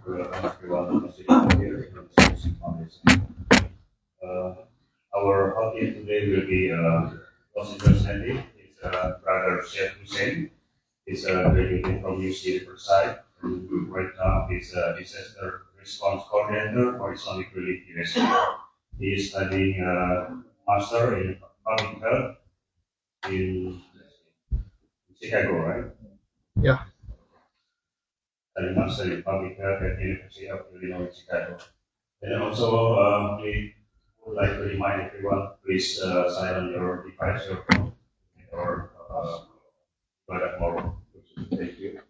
welcome everyone to Masjid At-Thohir from the Muslim Foundation. Our audience today will be Muslim personality. It's Brother Syed Hussaini. He's graduating from UC Riverside. And right now, he's a disaster response coordinator for Islamic Relief USA. He is studying master in public health in Chicago, right? Yeah. Studying master in public health at the University of Illinois, Chicago. And also, we would like to remind everyone, please silence your device, your phone, or Barakah. Thank you.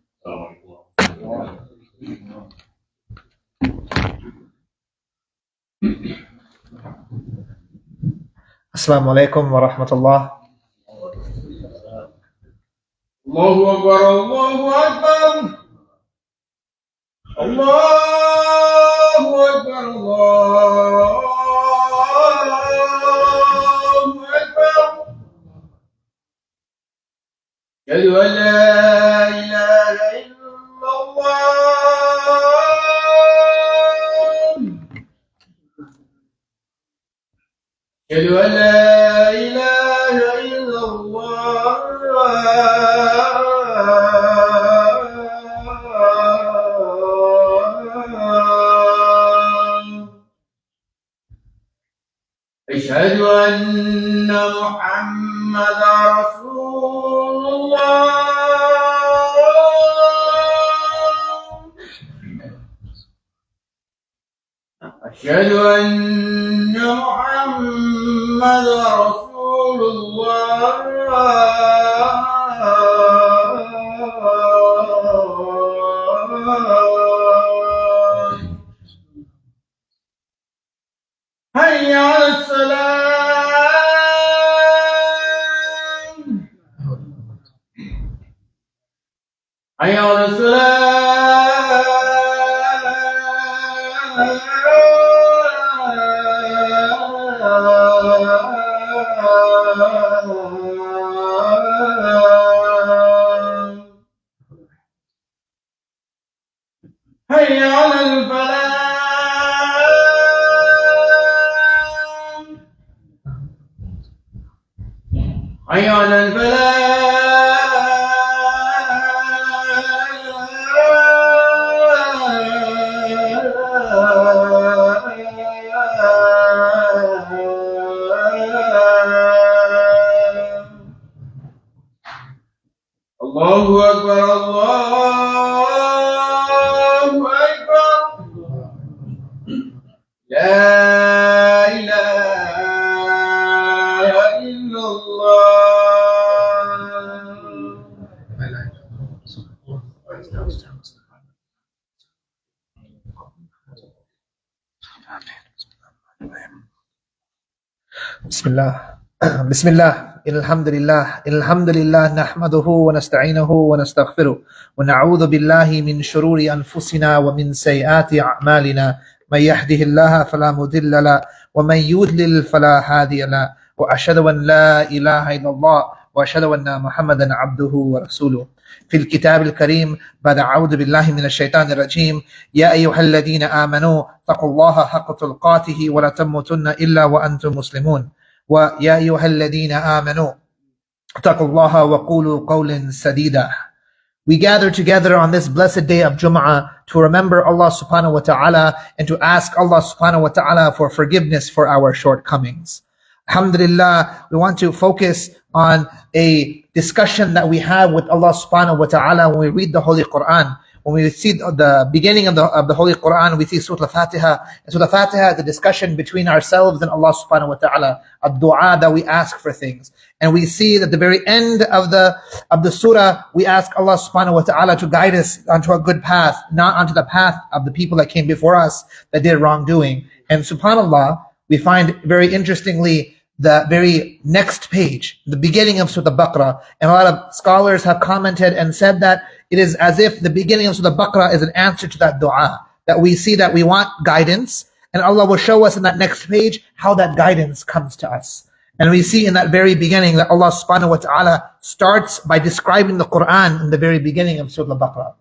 Assalamu alaikum wa rahmatullah. Allahu Akbar, Allahu Akbar. Allahu Akbar, Allahu Akbar. Ashhadu an la ilaha illallah. Ashhadu an la ilaha illallah. أشهد أن محمدا رسول الله. أشهد أن محمدا رسول الله. حي على السلام. حي على السلام. حي على الفلاح. حي على الفلاح. الله أكبر، الله أكبر. لا إله إلا Bismillah. Alhamdulillah. Nahmaduhu wa nasta'inuhu wa nastaghfiruh. Wa na'udhu billahi min shururi anfusina wa min sayyiati a'malina. Man yahdihillahu fala mudilla lahu wa man yudlil fala hadiya lahu. Wa ashhadu an la ilaha illallah wa ashhadu anna Muhammadan abduhu wa rasuluh. في الكتاب الكريم بعد أعوذ بالله من الشيطان الرجيم يا أيها الذين آمنوا اتقوا الله حق تقاته ولا تموتن إلا وأنتم مسلمون ويا أيها الذين آمنوا اتقوا الله وقولوا قولا سديدا. We gather together on this blessed day of Jum'ah to remember Allah subhanahu wa ta'ala and to ask Allah subhanahu wa ta'ala for forgiveness for our shortcomings. Alhamdulillah, we want to focus on a discussion that we have with Allah subhanahu wa ta'ala when we read the Holy Quran. When we see the beginning of the Holy Quran, we see Surah Al-Fatiha. And Surah Al-Fatiha is a discussion between ourselves and Allah subhanahu wa ta'ala, a dua that we ask for things. And we see that at the very end of the surah, we ask Allah subhanahu wa ta'ala to guide us onto a good path, not onto the path of the people that came before us that did wrongdoing. And subhanAllah, we find very interestingly the very next page, the beginning of Surah Al-Baqarah, and a lot of scholars have commented and said that it is as if the beginning of Surah Al-Baqarah is an answer to that dua, that we see that we want guidance, and Allah will show us in that next page how that guidance comes to us. And we see in that very beginning that Allah subhanahu wa ta'ala starts by describing the Quran in the very beginning of Surah Al-Baqarah.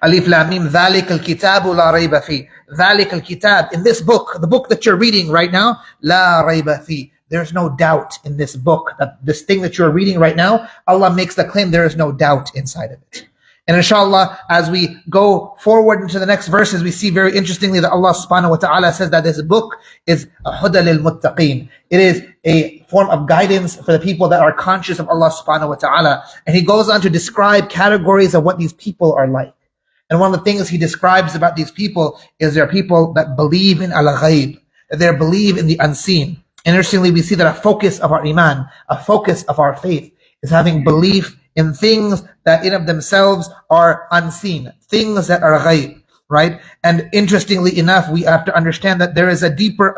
Alif Lam Mim, ذَلِكَ الْكِتَابُ لَا رَيْبَ فِيهِ. ذَلِكَ الْكِتَاب, in this book, the book that you're reading right now, لَا رَيْبَ فِيهِ. There's no doubt in this book, that this thing that you're reading right now, Allah makes the claim there is no doubt inside of it. And inshallah, as we go forward into the next verses, we see very interestingly that Allah subhanahu wa ta'ala says that this book is huda lil muttaqeen. It is a form of guidance for the people that are conscious of Allah subhanahu wa ta'ala. And he goes on to describe categories of what these people are like. And one of the things he describes about these people is they're people that believe in al-ghaib, that they believe in the unseen. Interestingly, we see that a focus of our iman, a focus of our faith, is having belief in things that in of themselves are unseen, things that are ghaib, right? And interestingly enough, we have to understand that there is a deeper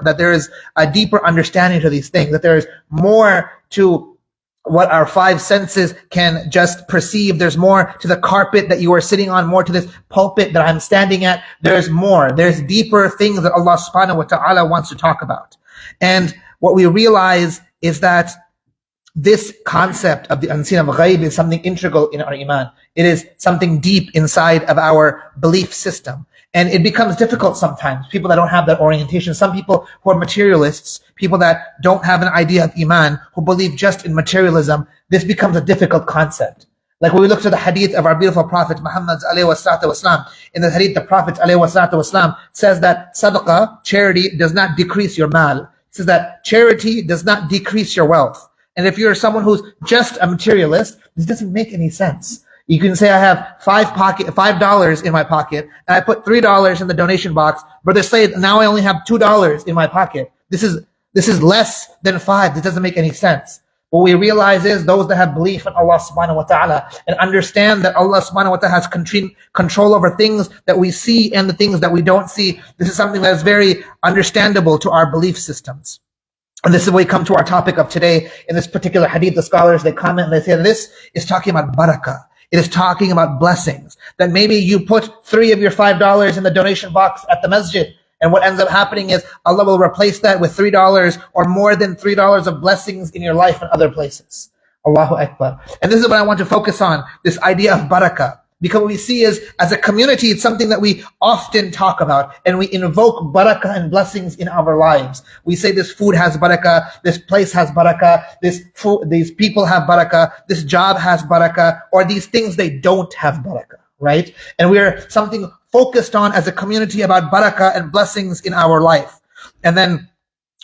understanding to these things, that there is more to what our five senses can just perceive. There's more to the carpet that you are sitting on, more to this pulpit that I'm standing at. There's more. There's deeper things that Allah subhanahu wa ta'ala wants to talk about. And what we realize is that this concept of the unseen of ghaib is something integral in our iman. It is something deep inside of our belief system. And it becomes difficult sometimes. People that don't have that orientation, some people who are materialists, people that don't have an idea of iman, who believe just in materialism, this becomes a difficult concept. Like when we look to the hadith of our beautiful Prophet Muhammad alayhi wassalatu wassalam, in the hadith the Prophet alayhi wassalatu wassalam says that sadaqah, charity, does not decrease your mal. It says that charity does not decrease your wealth. And if you're someone who's just a materialist, this doesn't make any sense. You can say I have $5 in my pocket, and I put $3 in the donation box. Brother Syed, now I only have $2 in my pocket. This is less than 5. This doesn't make any sense. What we realize is those that have belief in Allah subhanahu wa ta'ala and understand that Allah subhanahu wa ta'ala has control over things that we see and the things that we don't see. This is something that is very understandable to our belief systems. And this is where we come to our topic of today. In this particular hadith, the scholars, they comment and they say this is talking about barakah. It is talking about blessings. That maybe you put 3 of your $5 in the donation box at the masjid, and what ends up happening is Allah will replace that with $3 or more than $3 of blessings in your life and other places. Allahu Akbar. And this is what I want to focus on, this idea of barakah. Because what we see is, as a community, it's something that we often talk about, and we invoke barakah and blessings in our lives. We say this food has barakah, this place has barakah, these people have barakah, this job has barakah, or these things, they don't have barakah, right? And we're something focused on as a community about barakah and blessings in our life. And then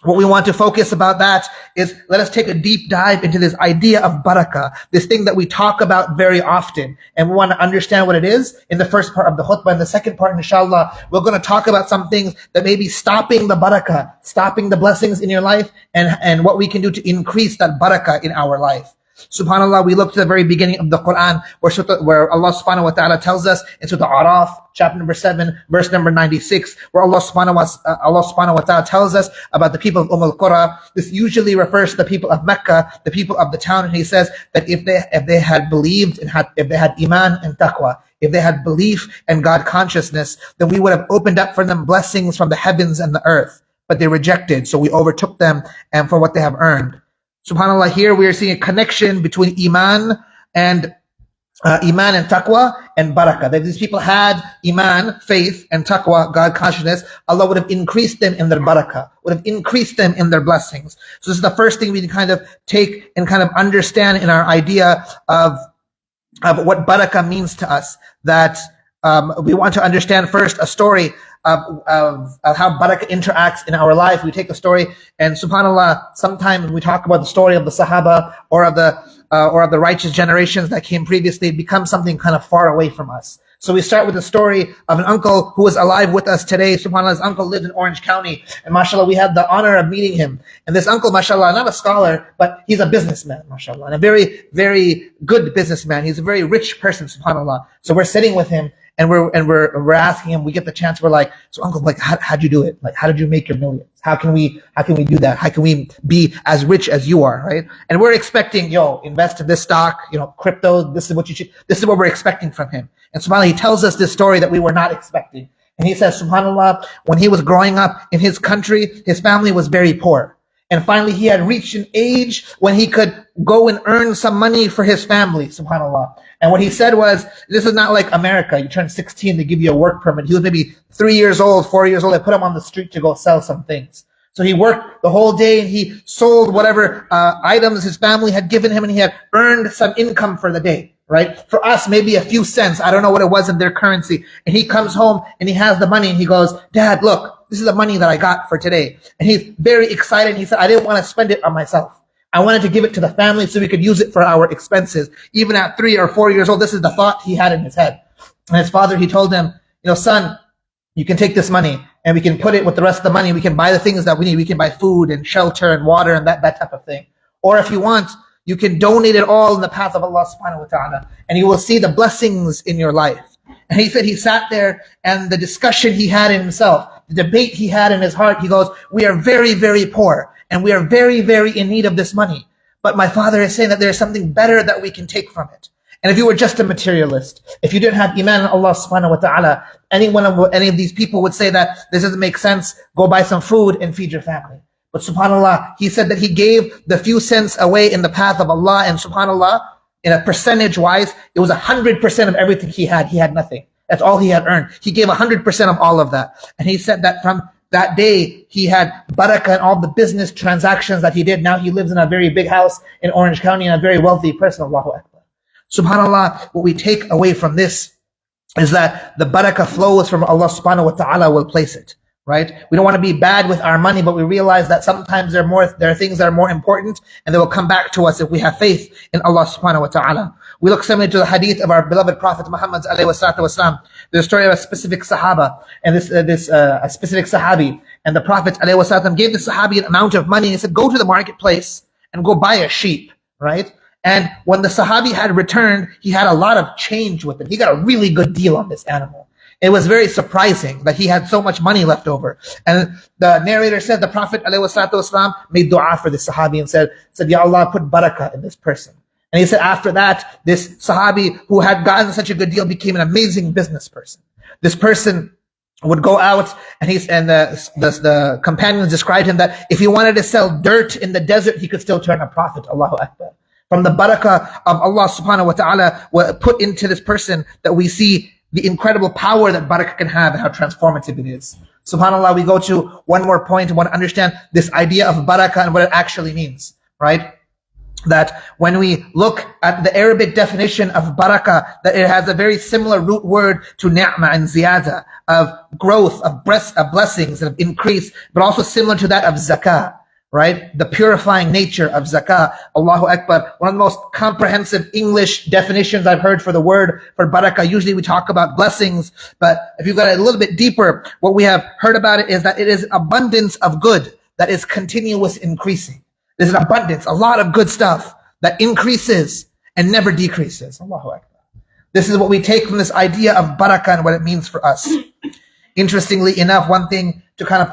what we want to focus about that is, let us take a deep dive into this idea of barakah, this thing that we talk about very often. And we want to understand what it is in the first part of the khutbah. In the second part, inshallah, we're going to talk about some things that may be stopping the barakah, stopping the blessings in your life, and what we can do to increase that barakah in our life. SubhanAllah, we look to the very beginning of the Quran where Allah subhanahu wa ta'ala tells us in Surah Al-A'raf, chapter number 7, verse number 96, where Allah subhanahu wa ta'ala tells us about the people of al-Qura. This usually refers to the people of Mecca, the people of the town, and he says that if they had believed and if they had iman and taqwa, if they had belief and God consciousness, then we would have opened up for them blessings from the heavens and the earth. But they rejected, so we overtook them and for what they have earned. SubhanAllah, here we are seeing a connection between iman and taqwa and barakah. That these people had iman, faith, and taqwa, God consciousness, Allah would have increased them in their barakah, would have increased them in their blessings. So this is the first thing we can kind of take and kind of understand in our idea of what barakah means to us. That we want to understand first a story of how barakah interacts in our life. We take a story, and subhanAllah, sometimes we talk about the story of the Sahaba or of the righteous generations that came previously, it becomes something kind of far away from us. So we start with the story of an uncle who is alive with us today. SubhanAllah, his uncle lived in Orange County, and mashallah, we had the honor of meeting him. And this uncle, mashallah, not a scholar, but he's a businessman, mashallah, and a very, very good businessman. He's a very rich person, subhanAllah. So we're sitting with him, and we're asking him, we get the chance, we're like, so uncle, like, how'd you do it? Like, how did you make your millions? How can we do that? How can we be as rich as you are, right? And we're expecting, invest in this stock, crypto, this is what we're expecting from him. And subhanAllah, he tells us this story that we were not expecting. And he says, subhanAllah, when he was growing up in his country, his family was very poor. And finally, he had reached an age when he could go and earn some money for his family, subhanAllah. And what he said was, this is not like America. You turn 16, they give you a work permit. He was maybe 3 years old, 4 years old. They put him on the street to go sell some things. So he worked the whole day and he sold whatever items his family had given him, and he had earned some income for the day, right? For us, maybe a few cents. I don't know what it was in their currency. And he comes home and he has the money and he goes, Dad, look, this is the money that I got for today. And he's very excited. He said, I didn't want to spend it on myself. I wanted to give it to the family so we could use it for our expenses. Even at 3 or 4 years old, this is the thought he had in his head. And his father, he told him, son, you can take this money and we can put it with the rest of the money. We can buy the things that we need. We can buy food and shelter and water and that type of thing. Or if you want, you can donate it all in the path of Allah subhanahu wa ta'ala, and you will see the blessings in your life. And he said he sat there, and the discussion he had in himself, the debate he had in his heart, he goes, we are very, very poor, and we are very, very in need of this money. But my father is saying that there's something better that we can take from it. And if you were just a materialist, if you didn't have iman in Allah subhanahu wa ta'ala, any of these people would say that this doesn't make sense, go buy some food and feed your family. But subhanAllah, he said that he gave the few cents away in the path of Allah, and subhanAllah, in a percentage wise, it was 100% of everything he had. He had nothing. That's all he had earned. He gave 100% of all of that. And he said that from that day, he had barakah in all the business transactions that he did. Now he lives in a very big house in Orange County and a very wealthy person. Allahu Akbar. SubhanAllah, what we take away from this is that the barakah flows from Allah subhanahu wa ta'ala will place it. Right? We don't want to be bad with our money, but we realize that sometimes there are things that are more important, and they will come back to us if we have faith in Allah subhanahu wa ta'ala. We look similar to the hadith of our beloved Prophet Muhammad alayhi wasallam. There's a story of a specific sahaba, and a specific sahabi, and the Prophet alayhi wasallam gave the sahabi an amount of money, and he said, go to the marketplace and go buy a sheep, right? And when the sahabi had returned, he had a lot of change with him. He got a really good deal on this animal. It was very surprising that he had so much money left over. And the narrator said the Prophet ﷺ made dua for this sahabi and said, Ya Allah, put barakah in this person. And he said after that, this sahabi who had gotten such a good deal became an amazing business person. This person would go out, and the companions described him that if he wanted to sell dirt in the desert, he could still turn a profit. Allahu Akbar. From the barakah of Allah subhanahu wa ta'ala put into this person, that we see the incredible power that barakah can have and how transformative it is. SubhanAllah, we go to one more point and want to understand this idea of barakah and what it actually means, right? That when we look at the Arabic definition of barakah, that it has a very similar root word to ni'mah and ziyada, of growth, of blessings, and of increase, but also similar to that of zakah. Right? The purifying nature of zakah. Allahu Akbar. One of the most comprehensive English definitions I've heard for the word for barakah. Usually we talk about blessings, but if you got a little bit deeper, what we have heard about it is that it is abundance of good that is continuous increasing. There's an abundance, a lot of good stuff that increases and never decreases. Allahu Akbar. This is what we take from this idea of barakah and what it means for us. Interestingly enough, one thing to kind of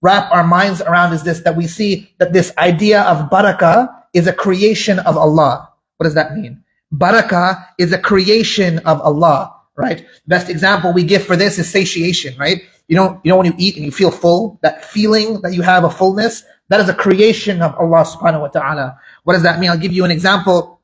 wrap our minds around is this, that we see that this idea of barakah is a creation of Allah. What does that mean? Barakah is a creation of Allah, right? Best example we give for this is satiation, right? You know when you eat and you feel full, that feeling that you have a fullness, that is a creation of Allah subhanahu wa ta'ala. What does that mean? I'll give you an example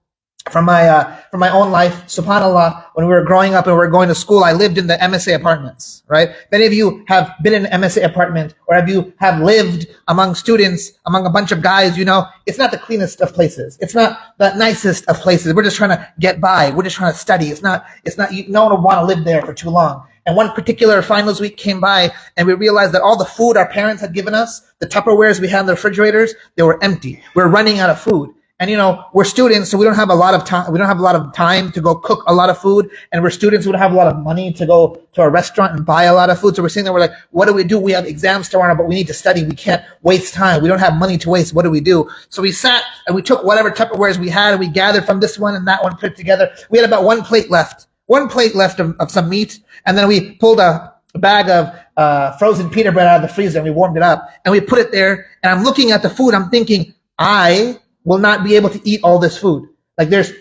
from my own life. SubhanAllah, when we were growing up and we were going to school, I lived in the MSA apartments, right? Many of you have been in an MSA apartment, or have lived among students, among a bunch of guys, it's not the cleanest of places. It's not the nicest of places. We're just trying to get by. We're just trying to study. No one would want to live there for too long. And one particular finals week came by, and we realized that all the food our parents had given us, the Tupperwares we had in the refrigerators, they were empty. We're running out of food. And we're students, so we don't have a lot of time. We don't have a lot of time to go cook a lot of food. And we're students, we don't have a lot of money to go to a restaurant and buy a lot of food. So we're sitting there, we're like, what do we do? We have exams tomorrow, but we need to study. We can't waste time. We don't have money to waste. What do we do? So we sat and we took whatever Tupperwares we had, and we gathered from this one and that one, put it together. We had about one plate left of some meat. And then we pulled a bag of frozen pita bread out of the freezer, and we warmed it up and we put it there. And I'm looking at the food. I'm thinking, I will not be able to eat all this food. Like this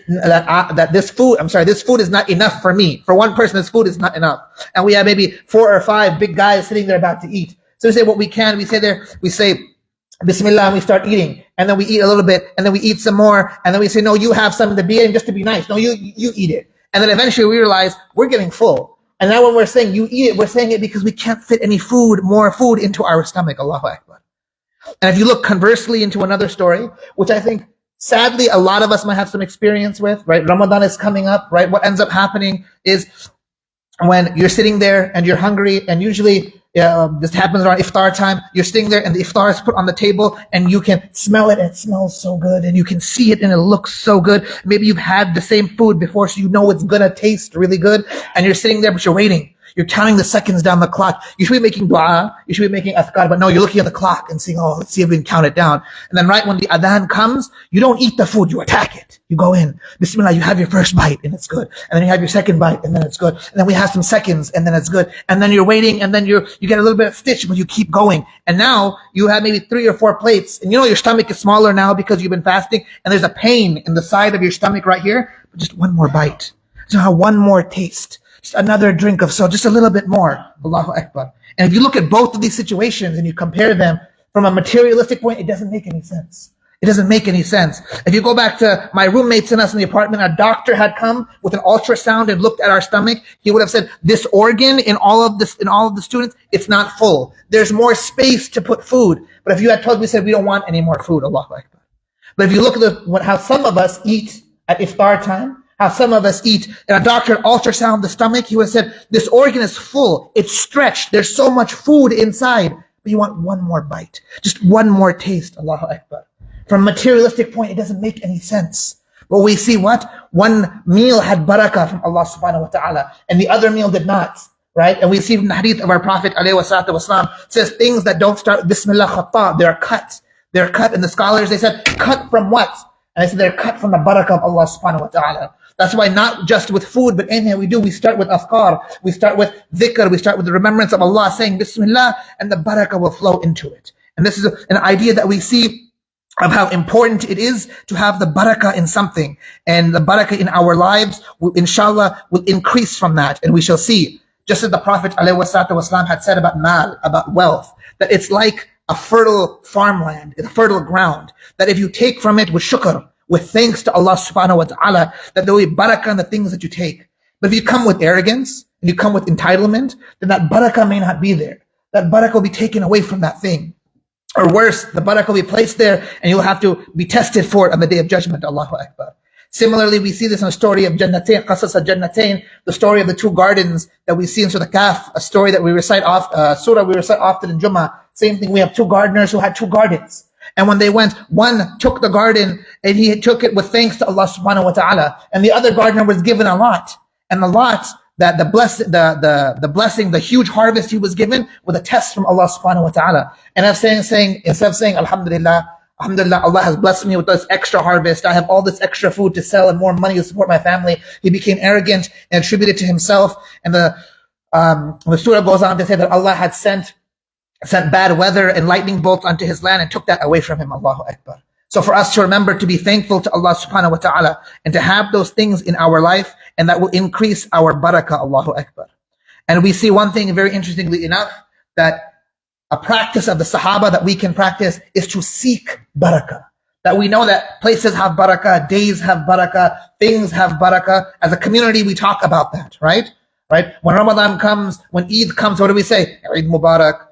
food is not enough for me. For one person, this food is not enough. And we have maybe 4 or 5 big guys sitting there about to eat. So we say what we can. We say, Bismillah, and we start eating, and then we eat a little bit, and then we eat some more, and then we say, no, you have something to be eating just to be nice. No, you eat it. And then eventually we realize we're getting full. And now when we're saying you eat it, we're saying it because we can't fit any more food into our stomach. Allahu Akbar. And if you look conversely into another story, which I think sadly a lot of us might have some experience with, right? Ramadan is coming up, right? What ends up happening is when you're sitting there and you're hungry, and usually this happens around iftar time, you're sitting there and the iftar is put on the table and you can smell it and it smells so good, and you can see it and it looks so good. Maybe you've had the same food before, so you know it's gonna taste really good, and you're sitting there but you're waiting. You're counting the seconds down the clock. You should be making dua, you should be making adhkar, but no, you're looking at the clock and saying, oh, let's see if we can count it down. And then right when the adhan comes, you don't eat the food, you attack it. You go in, Bismillah, you have your first bite and it's good. And then you have your second bite and then it's good. And then we have some seconds and then it's good. And then you're waiting and then you get a little bit of stitch, but you keep going. And now you have maybe 3 or 4 plates, and you know your stomach is smaller now because you've been fasting, and there's a pain in the side of your stomach right here, but just one more bite. So have one more taste. Just another drink of just a little bit more. Allahu Akbar. And if you look at both of these situations and you compare them from a materialistic point, it doesn't make any sense. It doesn't make any sense. If you go back to my roommates and us in the apartment, a doctor had come with an ultrasound and looked at our stomach. He would have said, this organ in all of the students, it's not full. There's more space to put food. But if you had told me, said, we don't want any more food, Allahu Akbar. But if you look at how some of us eat at iftar time, how some of us eat, and a doctor ultrasound the stomach, he would have said, this organ is full, it's stretched, there's so much food inside, but you want one more bite, just one more taste, Allahu Akbar. From a materialistic point, it doesn't make any sense. But we see what? One meal had barakah from Allah subhanahu wa ta'ala, and the other meal did not, right? And we see from the hadith of our Prophet alayhi salatu wasalam, says things that don't start with Bismillah khata, they're cut. They're cut, and the scholars, they said, cut from what? And they said they're cut from the barakah of Allah subhanahu wa ta'ala. That's why not just with food, but anything we do, we start with afkar, we start with dhikr, we start with the remembrance of Allah, saying Bismillah, and the barakah will flow into it. And this is an idea that we see of how important it is to have the barakah in something. And the barakah in our lives, inshallah, will increase from that. And we shall see, just as the Prophet ﷺ had said about mal, about wealth, that it's like a fertile farmland, a fertile ground, that if you take from it with shukr, with thanks to Allah subhanahu wa ta'ala, that there will be barakah in the things that you take. But if you come with arrogance, and you come with entitlement, then that barakah may not be there. That barakah will be taken away from that thing. Or worse, the barakah will be placed there, and you'll have to be tested for it on the Day of Judgment. Allahu Akbar. Similarly, we see this in the story of Jannatain, Qasas al-Jannatain, the story of the 2 gardens that we see in Surah Kaf, a story that we recite surah we recite often in Jummah. Same thing, we have 2 gardeners who had 2 gardens. And when they went, one took the garden and he took it with thanks to Allah subhanahu wa ta'ala. And the other gardener was given a lot. And the lot, that the blessing, the huge harvest he was given with a test from Allah subhanahu wa ta'ala. And instead of saying, Alhamdulillah, Allah has blessed me with this extra harvest. I have all this extra food to sell and more money to support my family. He became arrogant and attributed to himself. And the surah goes on to say that Allah had sent bad weather and lightning bolts onto his land and took that away from him. Allahu Akbar. So for us to remember to be thankful to Allah subhanahu wa ta'ala and to have those things in our life, and that will increase our barakah. Allahu Akbar. And we see one thing very interestingly enough, that a practice of the Sahaba that we can practice is to seek barakah. That we know that places have barakah, days have barakah, things have barakah. As a community, we talk about that, right? Right? When Ramadan comes, when Eid comes, what do we say? Eid Mubarak.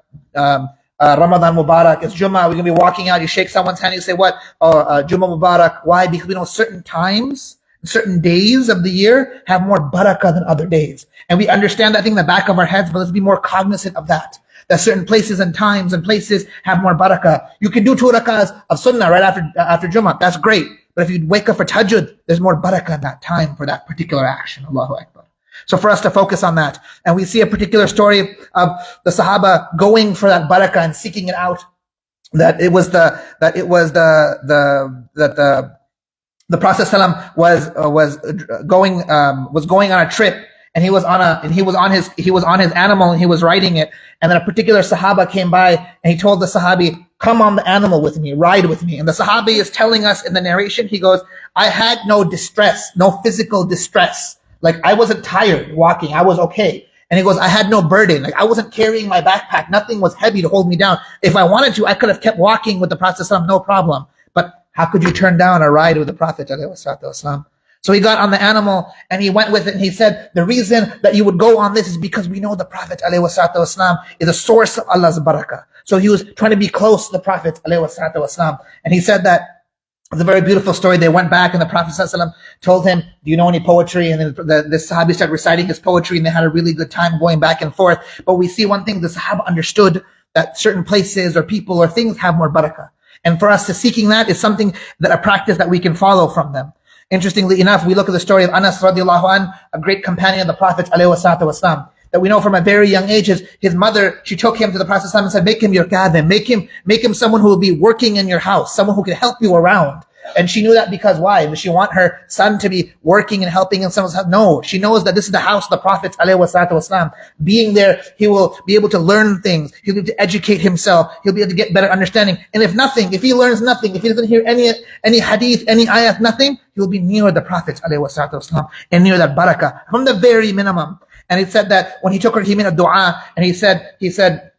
Ramadan Mubarak, it's Jummah, we're going to be walking out, you shake someone's hand, you say what? Jummah Mubarak. Why? Because we know certain times, certain days of the year have more barakah than other days. And we understand that thing in the back of our heads, but let's be more cognizant of that. That certain places and times and places have more barakah. You can do 2 rakahs of sunnah right after Jummah. That's great. But if you wake up for tahajjud, there's more barakah in that time for that particular action. Allahu Akbar. So for us to focus on that. And we see a particular story of the Sahaba going for that barakah and seeking it out. That it was the Prophet ﷺ was going on a trip, and he was on his animal and he was riding it. And then a particular Sahaba came by and he told the Sahabi, come on the animal with me, ride with me. And the Sahabi is telling us in the narration, he goes, I had no distress, no physical distress. Like I wasn't tired walking, I was okay. And he goes, I had no burden. Like I wasn't carrying my backpack. Nothing was heavy to hold me down. If I wanted to, I could have kept walking with the Prophet ﷺ, no problem. But how could you turn down a ride with the Prophet ﷺ? So he got on the animal and he went with it and he said, the reason that you would go on this is because we know the Prophet ﷺ is a source of Allah's barakah. So he was trying to be close to the Prophet ﷺ. And he said that it's a very beautiful story. They went back and the Prophet ﷺ told him, do you know any poetry? And then the Sahabi started reciting his poetry and they had a really good time going back and forth. But we see one thing, the Sahaba understood that certain places or people or things have more barakah. And for us to seeking that is something that a practice that we can follow from them. Interestingly enough, we look at the story of Anas radiallahu an, a great companion of the Prophet ﷺ, that we know from a very young age, his mother, she took him to the Prophet ﷺ and said, make him your kadhim, make him someone who will be working in your house, someone who can help you around. And she knew that because why? Does she want her son to be working and helping in someone's house? No, she knows that this is the house of the Prophet ﷺ. Being there, he will be able to learn things. He'll be able to educate himself. He'll be able to get better understanding. And if he learns nothing, if he doesn't hear any hadith, any ayat, nothing, he'll be near the Prophet ﷺ and near that barakah from the very minimum. And it said that when he took her, he made a dua and he said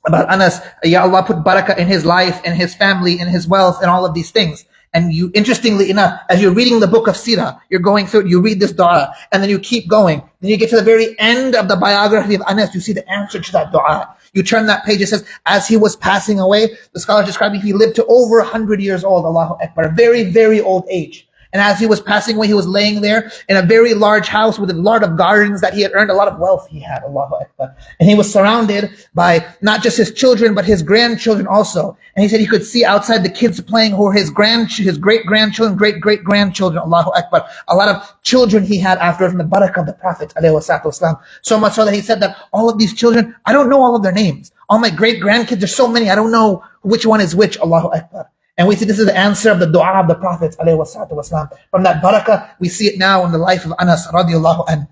about Anas, Ya Allah, put barakah in his life, in his family, in his wealth, and all of these things. And you, interestingly enough, as you're reading the book of Sirah, you're going through it, you read this dua, and then you keep going. Then you get to the very end of the biography of Anas, you see the answer to that dua. You turn that page, it says, as he was passing away, the scholars describing he lived to over 100 years old, Allahu Akbar, a very, very old age. And as he was passing away, he was laying there in a very large house with a lot of gardens that he had earned, a lot of wealth he had, Allahu Akbar. And he was surrounded by not just his children, but his grandchildren also. And he said he could see outside the kids playing who were his great-grandchildren, great-great-grandchildren, Allahu Akbar. A lot of children he had after from the barakah of the Prophet, ﷺ. So much so that he said that all of these children, I don't know all of their names. All my great-grandkids, there's so many, I don't know which one is which, Allahu Akbar. And we see this is the answer of the dua of the Prophet ﷺ. From that barakah, we see it now in the life of Anas radiallahu anhu.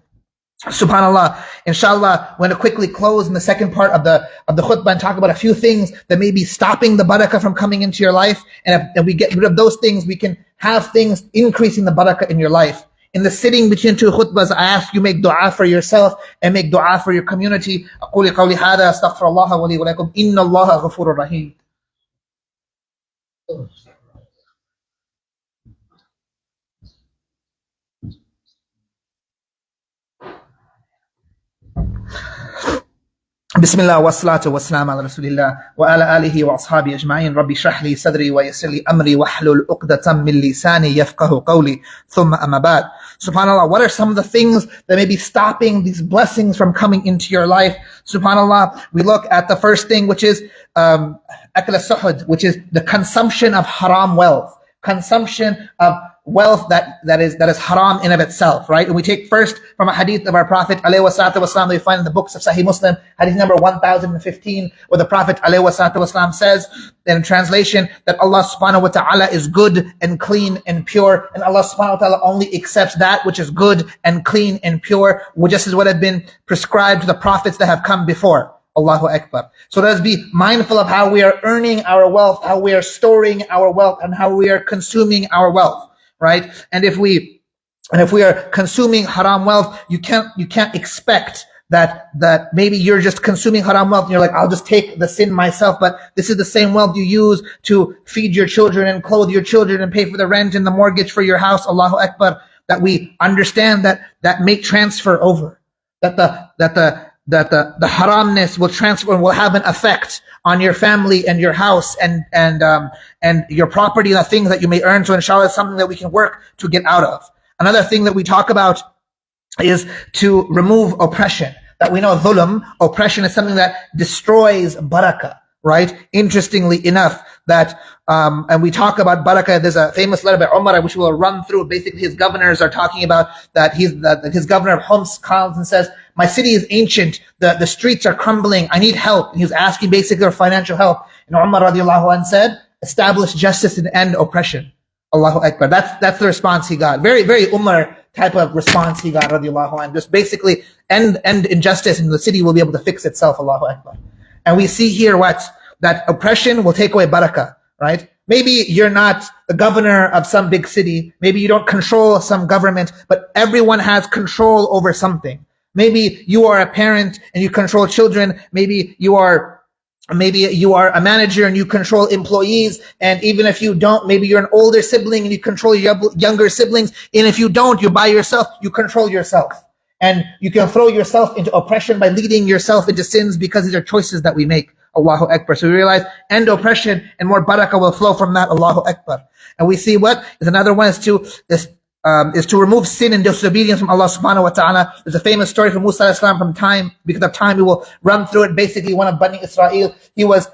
Subhanallah. Inshallah, we're going to quickly close in the second part of the khutbah and talk about a few things that may be stopping the barakah from coming into your life. And if we get rid of those things, we can have things increasing the barakah in your life. In the sitting between two khutbahs, I ask you make dua for yourself and make dua for your community. أقول قولي هذا أستغفر الله ولي ولكم إن الله غفور رحيم. بسم الله والصلاة والسلام على رسول الله وعلى آله وأصحابه أجمعين ربي اشرح لي صدري ويسر لي أمري واحلل عقدة من لساني يفقه قولي ثم أما بعد. Subhanallah, what are some of the things that may be stopping these blessings from coming into your life? Subhanallah, we look at the first thing, which is akl as-suhud, which is the consumption of haram wealth, consumption of wealth that is haram in of itself, right? And we take first from a hadith of our Prophet ﷺ that we find in the books of Sahih Muslim, hadith number 1015, where the Prophet ﷺ says, in translation, that Allah subhanahu wa ta'ala is good and clean and pure, and Allah subhanahu wa ta'ala only accepts that which is good and clean and pure, which just is what had been prescribed to the prophets that have come before. Allahu Akbar. So let us be mindful of how we are earning our wealth, how we are storing our wealth, and how we are consuming our wealth. Right? And if we are consuming haram wealth, you can't expect that maybe you're just consuming haram wealth and you're like, I'll just take the sin myself, but this is the same wealth you use to feed your children and clothe your children and pay for the rent and the mortgage for your house. Allahu Akbar. That we understand that may transfer over. That the haramness will transfer and will have an effect on your family and your house and your property and the things that you may earn. So inshallah, it's something that we can work to get out of. Another thing that we talk about is to remove oppression. That we know dhulm, oppression, is something that destroys barakah, right? Interestingly enough, that and we talk about barakah. There's a famous letter by Umar, which we'll run through. Basically, his governors are talking about that his governor of Homs comes and says, my city is ancient, the streets are crumbling, I need help. And he was asking basically for financial help. And Umar radiallahu anh said, establish justice and end oppression. Allahu Akbar. That's the response he got. Very, very Umar type of response he got, radiallahu anh. Just basically end injustice and the city will be able to fix itself, Allahu Akbar. And we see here that oppression will take away barakah, right? Maybe you're not the governor of some big city. Maybe you don't control some government, but everyone has control over something. Maybe you are a parent and you control children. Maybe you are a manager and you control employees. And even if you don't, maybe you're an older sibling and you control your younger siblings. And if you don't, you're by yourself, you control yourself. And you can throw yourself into oppression by leading yourself into sins, because these are choices that we make. Allahu Akbar. So we realize end oppression and more barakah will flow from that. Allahu Akbar. And we see what is another one is to remove sin and disobedience from Allah subhanahu wa ta'ala. There's a famous story from Musa al-Islam from time. Because of time, we will run through it. Basically, one of Bani Israel,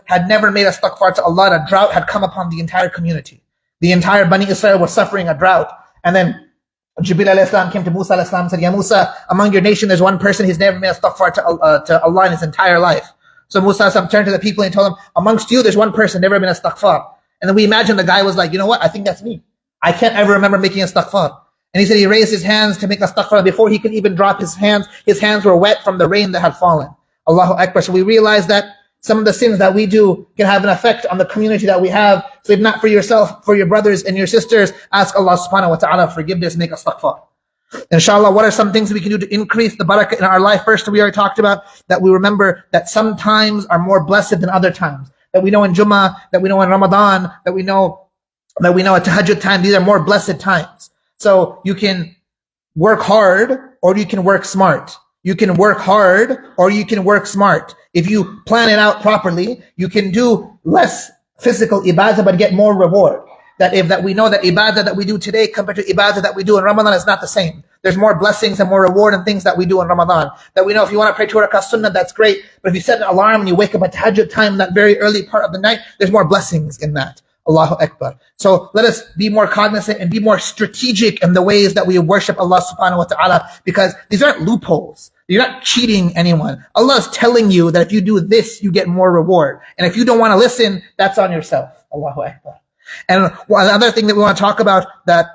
had never made a istighfar to Allah. A drought had come upon the entire community. The entire Bani Israel was suffering a drought. And then Jibril al-Islam came to Musa al-Islam and said, Ya Musa, among your nation, there's one person, he's never made a istighfar to Allah in his entire life. So Musa al-Islam turned to the people and told them, amongst you, there's one person, never been a istighfar. And then we imagine the guy was like, you know what? I think that's me. I can't ever remember making a istighfar. And he said he raised his hands to make a istighfar. Before he could even drop his hands were wet from the rain that had fallen. Allahu Akbar. So we realize that some of the sins that we do can have an effect on the community that we have. So if not for yourself, for your brothers and your sisters, ask Allah subhanahu wa ta'ala forgiveness, make istighfar. Inshallah, what are some things we can do to increase the barakah in our life? First, we already talked about that we remember that some times are more blessed than other times. That we know in Jummah, that we know in Ramadan, that we know at Tahajjud time, these are more blessed times. So you can work hard or you can work smart. You can work hard or you can work smart. If you plan it out properly, you can do less physical ibadah but get more reward. That we know that ibadah that we do today compared to ibadah that we do in Ramadan is not the same. There's more blessings and more reward in things that we do in Ramadan. That we know if you want to pray 2 rakah sunnah, that's great. But if you set an alarm and you wake up at tahajjud time, that very early part of the night, there's more blessings in that. Allahu Akbar. So let us be more cognizant and be more strategic in the ways that we worship Allah subhanahu wa ta'ala, because these aren't loopholes. You're not cheating anyone. Allah is telling you that if you do this, you get more reward. And if you don't want to listen, that's on yourself. Allahu Akbar. And another thing that we want to talk about that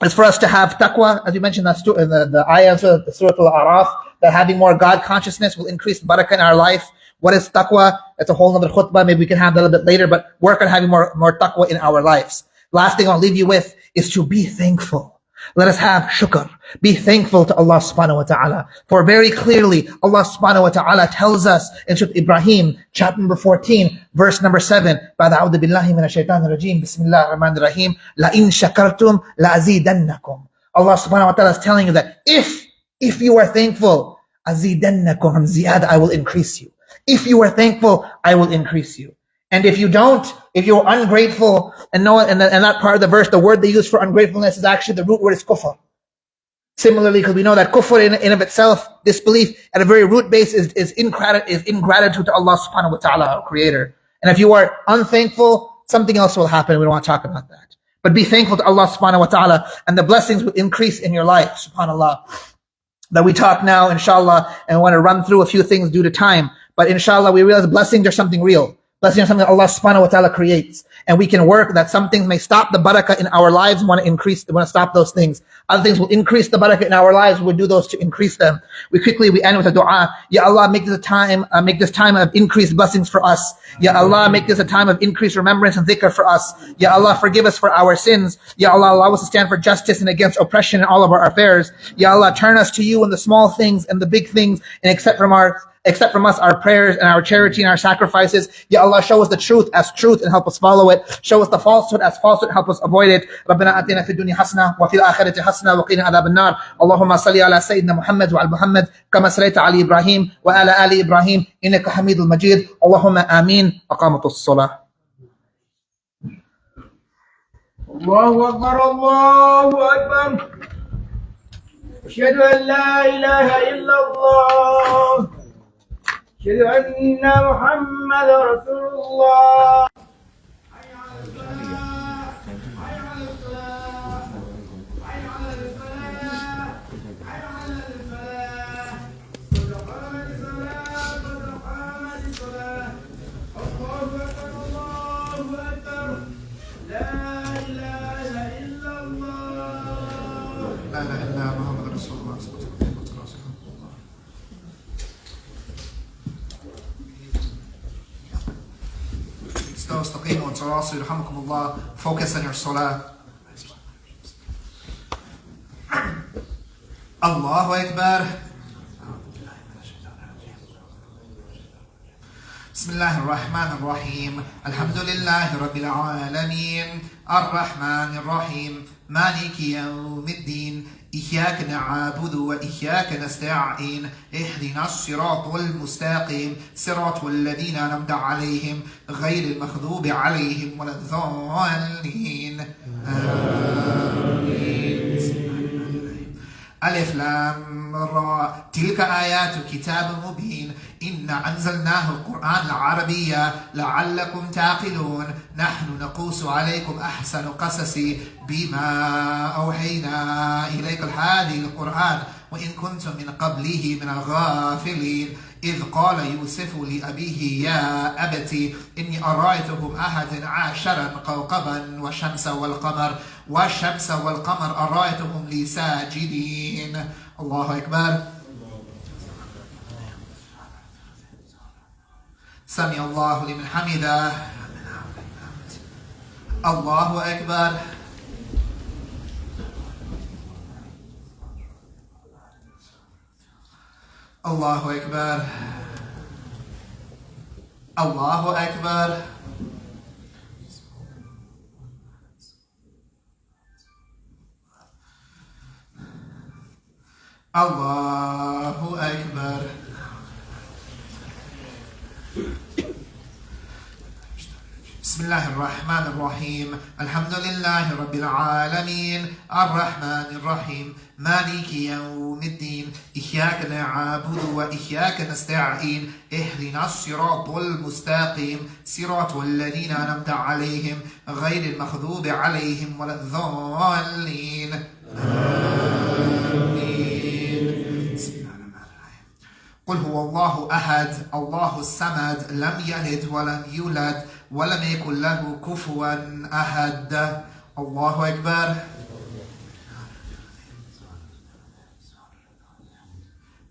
is for us to have taqwa, as you mentioned the ayah of Surah Al-A'raf, that having more God consciousness will increase barakah in our life. What is taqwa? That's a whole other khutbah. Maybe we can have that a little bit later, but work on having more taqwa in our lives. Last thing I'll leave you with is to be thankful. Let us have shukr. Be thankful to Allah subhanahu wa ta'ala. For very clearly, Allah subhanahu wa ta'ala tells us in Surah Ibrahim, chapter number 14, verse number 7, بعد أعوذ بالله من الشيطان الرجيم بسم الله الرحمن الرحيم لئن شكرتم لأزيدنكم. Allah subhanahu wa ta'ala is telling you that if you are thankful, أزيدنكم زيادة, I will increase you. If you are thankful, I will increase you. And if you don't, if you're ungrateful, and that part of the verse, the word they use for ungratefulness is actually the root word is kufr. Similarly, because we know that kufr in of itself, disbelief at a very root base is ingratitude to Allah subhanahu wa ta'ala, our creator. And if you are unthankful, something else will happen. We don't want to talk about that. But be thankful to Allah subhanahu wa ta'ala, and the blessings will increase in your life, subhanallah. That we talk now, inshallah, and we want to run through a few things due to time. But inshallah, we realize blessings are something real. Blessings are something that Allah subhanahu wa ta'ala creates. And we can work that some things may stop the barakah in our lives. We want to stop those things. Other things will increase the barakah in our lives. We'll do those to increase them. We end with a dua. Ya Allah, make this time of increased blessings for us. Ya Allah, make this a time of increased remembrance and dhikr for us. Ya Allah, forgive us for our sins. Ya Allah, allow us to stand for justice and against oppression in all of our affairs. Ya Allah, turn us to you in the small things and the big things, and accept from us our prayers and our charity and our sacrifices. Ya Allah, show us the truth as truth and help us follow it. Show us the falsehood as falsehood, help us avoid it. ربنا آتنا في الدنيا حسنة وفي الآخرة حسنة وقنا عذاب النار. اللهم صل على سيدنا محمد وعلى محمد كما صليت على إبراهيم وعلى آل إبراهيم إنك حميد مجيد. اللهم آمين. أقامت الصلاة. الله أكبر الله أكبر أشهد أن لا إله إلا الله أشهد أن محمد رسول الله. حي على الصلاة حي على الصلاة حي على الفلاح حي على الفلاح قد قامت الصلاة قد قامت الصلاة. الله أكبر الله أكبر لا إله إلا الله. لا إله إلا محمد رسول الله. استقيموا وتواصلوا يرحمكم الله. Focus on your salah. Allahu Akbar. بسم الله الرحمن الرحيم الحمد لله رب العالمين الرحمن الرحيم مالك يوم الدين إياك نعبد وإياك نستعين اهدنا الصراط المستقيم صراط الذين أنعمت عليهم غير المغضوب عليهم ولا الضالين آمين. ألف لام را تلك آيات كتاب مبين إنا أنزلناه القرآن العربية لعلكم تعقلون نحن نقص عليكم أحسن قصص بما أوحينا إليك هذا القرآن وإن كنتم من قبله من الغافلين إذ قال يوسف لأبيه يا أبت إني أرأيتهم 11 كوكبا والشمس والقمر أرأيتهم لي ساجدين الله أكبر سمع الله لمن حمده الله أكبر الله أكبر الله أكبر الله أكبر بسم الله الرحمن الرحيم الحمد لله رب العالمين الرحمن الرحيم مالك يوم الدين إياك نعبد وإياك نستعين اهدنا الصراط المستقيم صراط الذين أنعمت عليهم غير المغضوب عليهم ولا الضالين قل هو الله أحد الله الصمد لم يلد ولم يولد ولم يكن له كفوا أحد الله أكبر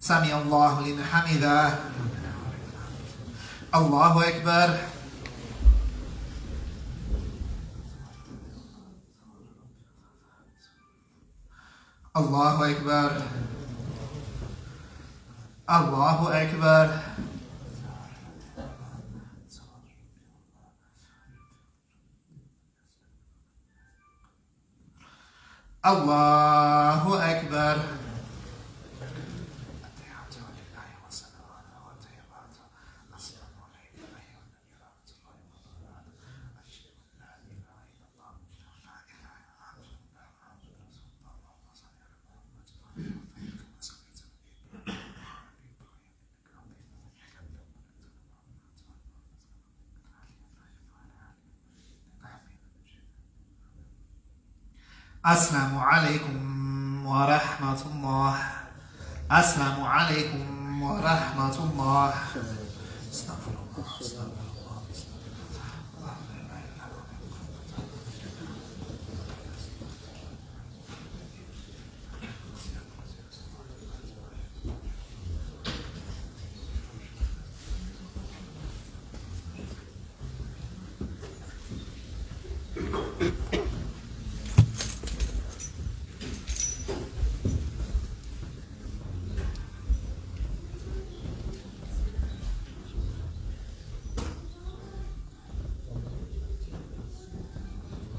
سمع الله لمن حمده الله أكبر الله أكبر الله أكبر الله أكبر السلام عليكم ورحمة الله السلام عليكم ورحمة الله استغفر الله استغفر الله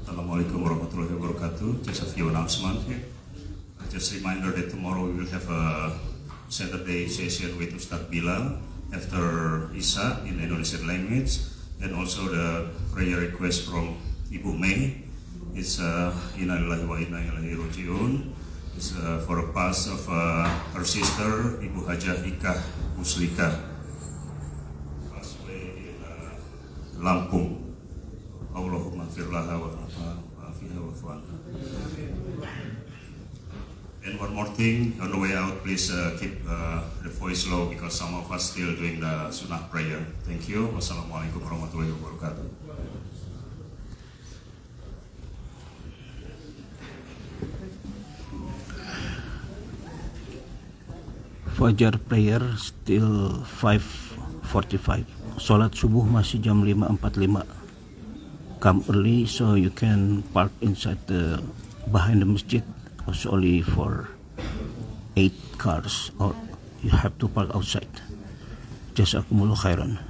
Assalamualaikum warahmatullahi wabarakatuh. Just a few announcements here. Just a reminder that tomorrow we will have a Saturday session with Ustadz Bilal after Isya in Indonesian language, and also the prayer request from Ibu May. It's Inna lillahi wa inna ilaihi raji'un. It's for a pass of her sister Ibu Hajah Ikah Muslika, passed away in Lampung. Allahumma firlaha wa afiha wa fu'anha. And one more thing, on the way out, please keep the voice low because some of us still doing the sunnah prayer. Thank you. Wassalamualaikum warahmatullahi wabarakatuh. Fajar prayer still 5:45. Salat subuh masih jam 5:45. Come early so you can park inside behind the masjid. Also only for 8 cars, or you have to park outside. Jazakumullah khairan.